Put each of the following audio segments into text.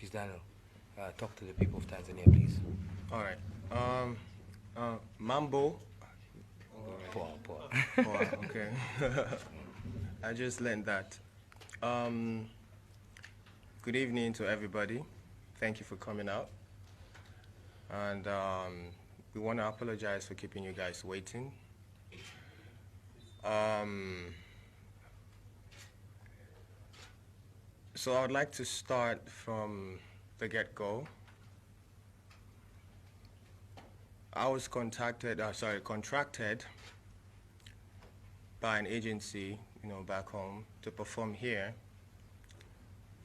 Kizzdaniel. Talk to the people of Tanzania, please. All right. Mambo. Poor. Oh, okay. I just learned that. Um, Good evening to everybody. Thank you for coming out. And we want to apologize for keeping you guys waiting. Um, so I would like to start from the get-go. I was contracted by an agency, back home to perform here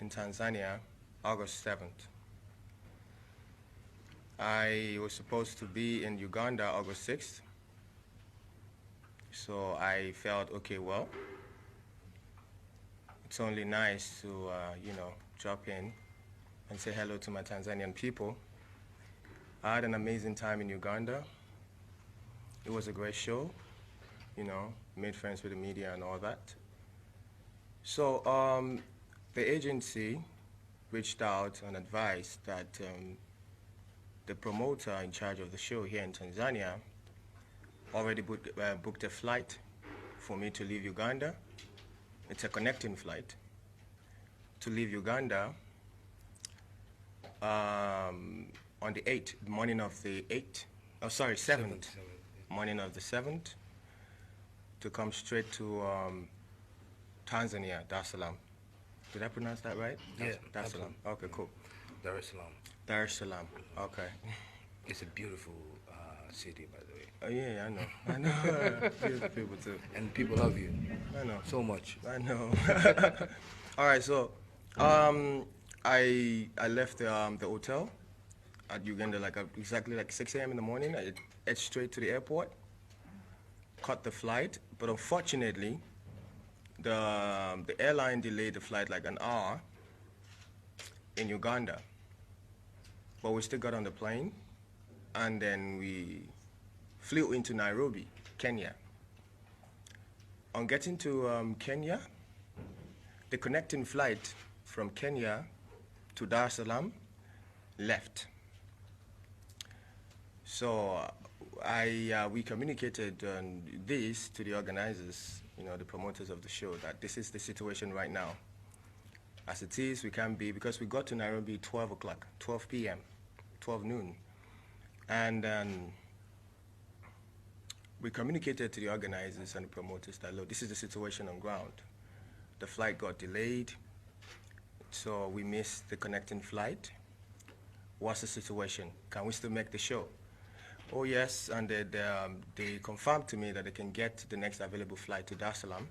in Tanzania, August 7th. I was supposed to be in Uganda August 6th. So I felt, okay, well, it's only nice to, drop in and say hello to my Tanzanian people. I had an amazing time in Uganda. It was a great show, made friends with the media and all that. So the agency reached out and advised that the promoter in charge of the show here in Tanzania already booked a flight for me to leave Uganda. It's a connecting flight to leave Uganda on the 8th, morning of the 8th, 7th, morning of the 7th, to come straight to Tanzania, Dar es Salaam. Did I pronounce that right? Yeah, Dar es Salaam. Okay, cool. Dar es Salaam. Dar es Salaam. Okay. It's a beautiful city, by the way. Oh yeah, I know. Beautiful people too. And people love you. I know. So much. I know. All right, so I left the hotel at Uganda exactly 6 a.m. in the morning. I head straight to the airport, caught the flight, but unfortunately, the airline delayed the flight like an hour in Uganda. But we still got on the plane, and then we flew into Nairobi, Kenya. On getting to Kenya, the connecting flight from Kenya to Dar es Salaam left. So we communicated this to the organizers, the promoters of the show, that this is the situation right now. As it is, we can't be, because we got to Nairobi 12 o'clock, 12 p.m., 12 noon. And we communicated to the organizers and the promoters that, look, this is the situation on ground. The flight got delayed, so we missed the connecting flight. What's the situation? Can we still make the show? Oh yes, and they confirmed to me that they can get the next available flight to Dar es Salaam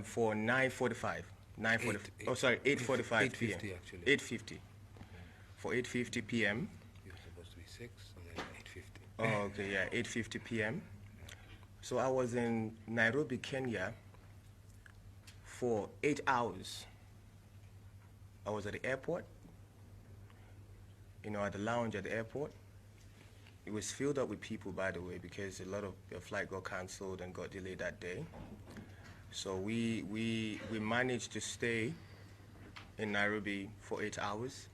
for 9:45. 8:45 p.m. 8:50 actually. 8:50. For 8:50 p.m. You're supposed to be 6 and then 8:50. Oh, okay, yeah, 8:50 p.m. So I was in Nairobi, Kenya for 8 hours. I was at the airport, at the lounge at the airport. It was filled up with people, by the way, because a lot of the flight got canceled and got delayed that day. So we managed to stay in Nairobi for 8 hours.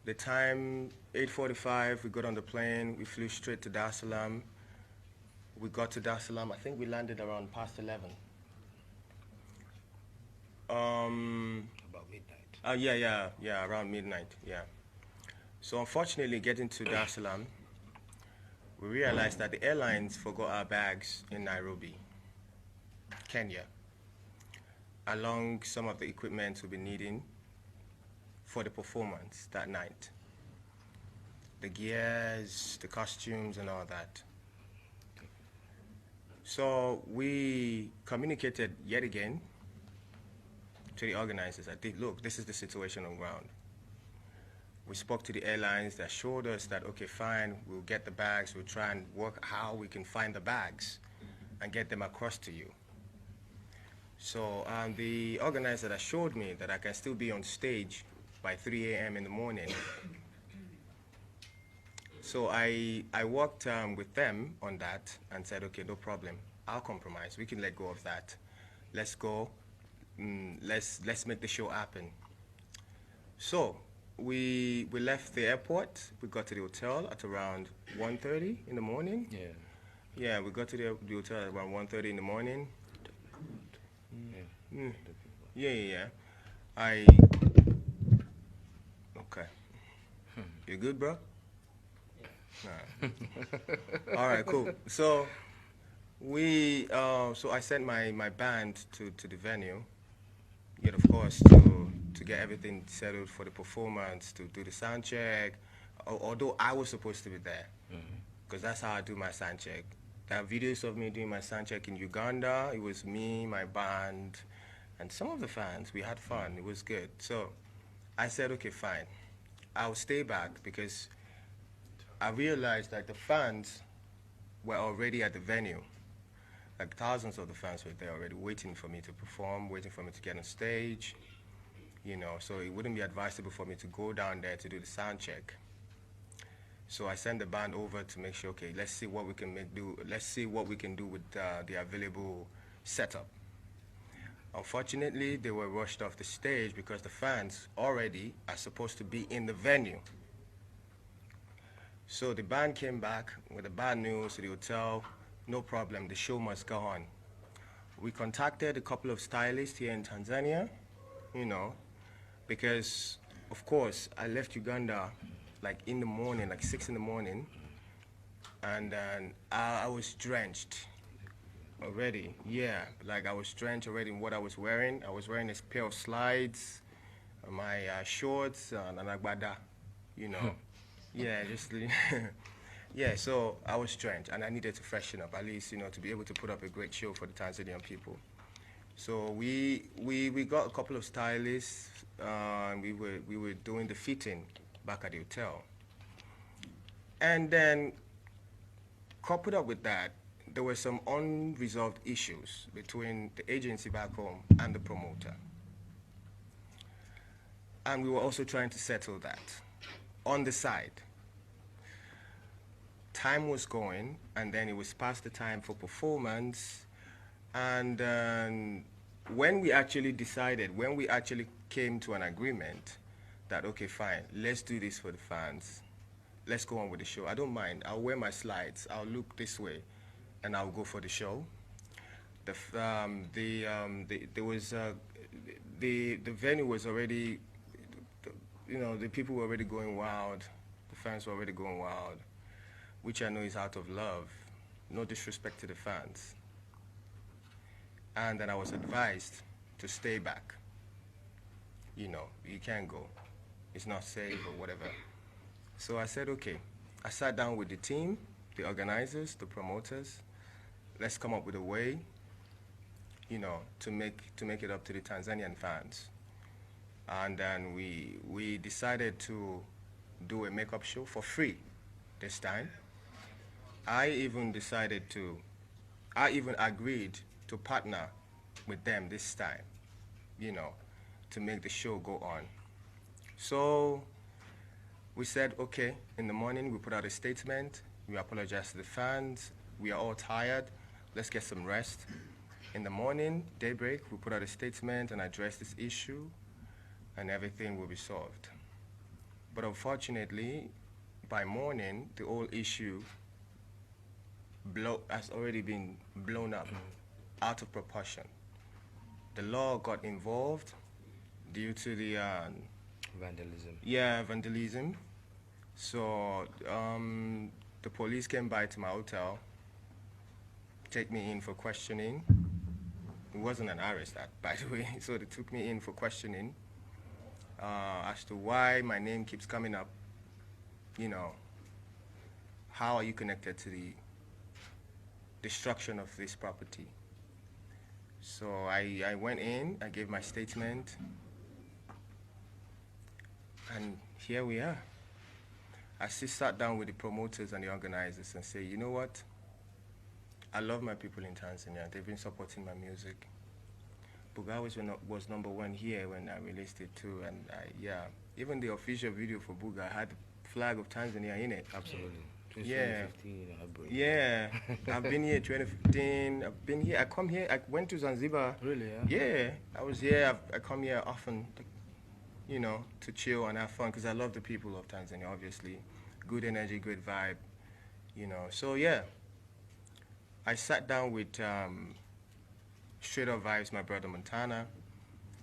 The time, 8:45, we got on the plane, we flew straight to Dar es Salaam. We got to Dar es Salaam, I think we landed around past 11. About midnight. Yeah, around midnight, yeah. So unfortunately, getting to Dar es Salaam, we realized that the airlines forgot our bags in Nairobi, Kenya, along some of the equipment we'll be needing for the performance that night. The gears, the costumes, and all that. So we communicated yet again to the organizers that, look, this is the situation on ground. We spoke to the airlines. They assured us that, okay, fine, we'll get the bags. We'll try and work how we can find the bags and get them across to you. So the organizer assured me that I can still be on stage by 3 a.m. in the morning. So I worked with them on that and said, okay, no problem. I'll compromise. We can let go of that. Let's go. let's make the show happen. So we left the airport. We got to the hotel at around 1:30 in the morning. Yeah. Yeah, we got to the hotel at around 1:30 in the morning. Yeah. Mm. Yeah, yeah, yeah. I okay. You good, bro? Nah. All right, cool. So so I sent my band to the venue. Yet, of course, to get everything settled for the performance, to do the sound check. Although I was supposed to be there, because that's how I do my sound check. There are videos of me doing my sound check in Uganda. It was me, my band, and some of the fans. We had fun. It was good. So I said, okay, fine. I'll stay back because I realized that the fans were already at the venue. Like thousands of the fans were there already waiting for me to perform, waiting for me to get on stage, so it wouldn't be advisable for me to go down there to do the sound check. So I sent the band over to make sure, okay, let's see what we can let's see what we can do with the available setup. Unfortunately, they were rushed off the stage because the fans already are supposed to be in the venue. So the band came back with the bad news to the hotel. No problem, the show must go on. We contacted a couple of stylists here in Tanzania, because, of course, I left Uganda like in the morning, like 6 in the morning, and I was drenched already. Yeah, like I was drenched already in what I was wearing. I was wearing this pair of slides, my shorts, and an agbada, Yeah, just yeah. So I was drenched, and I needed to freshen up at least, to be able to put up a great show for the Tanzanian people. So we got a couple of stylists. And we were doing the fitting back at the hotel, and then coupled up with that, there were some unresolved issues between the agency back home and the promoter, and we were also trying to settle that on the side. Time was going, and then it was past the time for performance, and when we actually came to an agreement that, okay, fine, let's do this for the fans, let's go on with the show. I don't mind, I'll wear my slides, I'll look this way, and I'll go for the show. The venue was already, the people were already going wild, the fans were already going wild, which I know is out of love, no disrespect to the fans. And then I was advised to stay back. You can't go. It's not safe or whatever. So I said, okay. I sat down with the team, the organizers, the promoters. Let's come up with a way, to make it up to the Tanzanian fans. And then we decided to do a makeup show for free this time. I even agreed to partner with them this time, to make the show go on. So we said, okay, in the morning we put out a statement, we apologize to the fans, we are all tired, let's get some rest. In the morning, daybreak, we put out a statement and address this issue, and everything will be solved. But unfortunately, by morning, the whole issue has already been blown up, out of proportion. The law got involved due to the Vandalism. Yeah, vandalism. So the police came by to my hotel, take me in for questioning. It wasn't an arrest, by the way. So they took me in for questioning as to why my name keeps coming up. How are you connected to the destruction of this property? So I went in, I gave my statement, and here we are. I still sat down with the promoters and the organizers and say, you know what? I love my people in Tanzania. They've been supporting my music. Buga was number one here when I released it too, and even the official video for Buga had the flag of Tanzania in it. Absolutely. Since Yeah. 2015, bro. Yeah, I've been here 2015. I've been here. I come here. I went to Zanzibar. Really, yeah? Yeah, I was here. I come here often, to chill and have fun because I love the people of Tanzania. Obviously, good energy, good vibe. So yeah, I sat down with Straight Up Vibes, my brother Montana,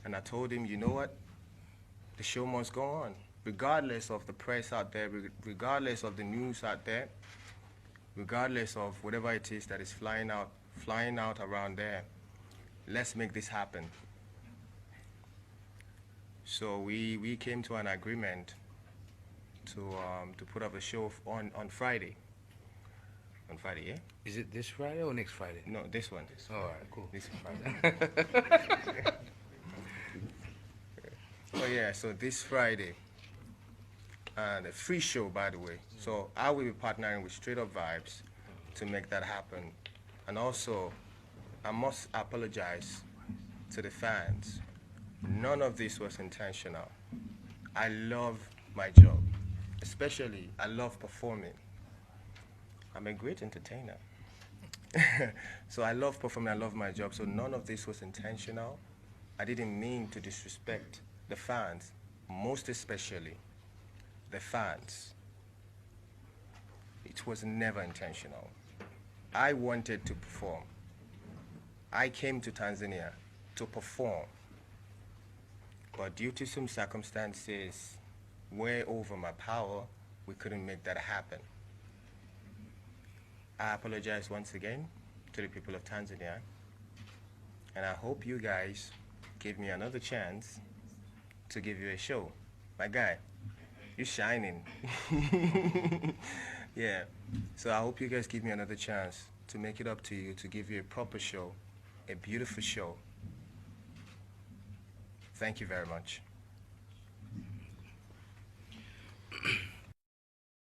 and I told him, you know what? The show must go on, regardless of the press out there, regardless of the news out there, regardless of whatever it is that is flying out around there. Let's make this happen. So we came to an agreement to put up a show on Friday. On Friday, yeah? Is it this Friday or next Friday? No, this one. All right, cool. This Friday. Oh yeah, so this Friday, and a free show, by the way. So I will be partnering with Straight Up Vibes to make that happen. And also, I must apologize to the fans. None of this was intentional. I love my job. Especially, I love performing. I'm a great entertainer. So I love performing, I love my job. So none of this was intentional. I didn't mean to disrespect the fans, most especially the fans. It was never intentional. I wanted to perform. I came to Tanzania to perform. But due to some circumstances way over my power, we couldn't make that happen. I apologize once again to the people of Tanzania, and I hope you guys give me another chance to give you a show. My guy, you're shining. Yeah, so I hope you guys give me another chance to make it up to you, to give you a proper show, a beautiful show. Thank you very much.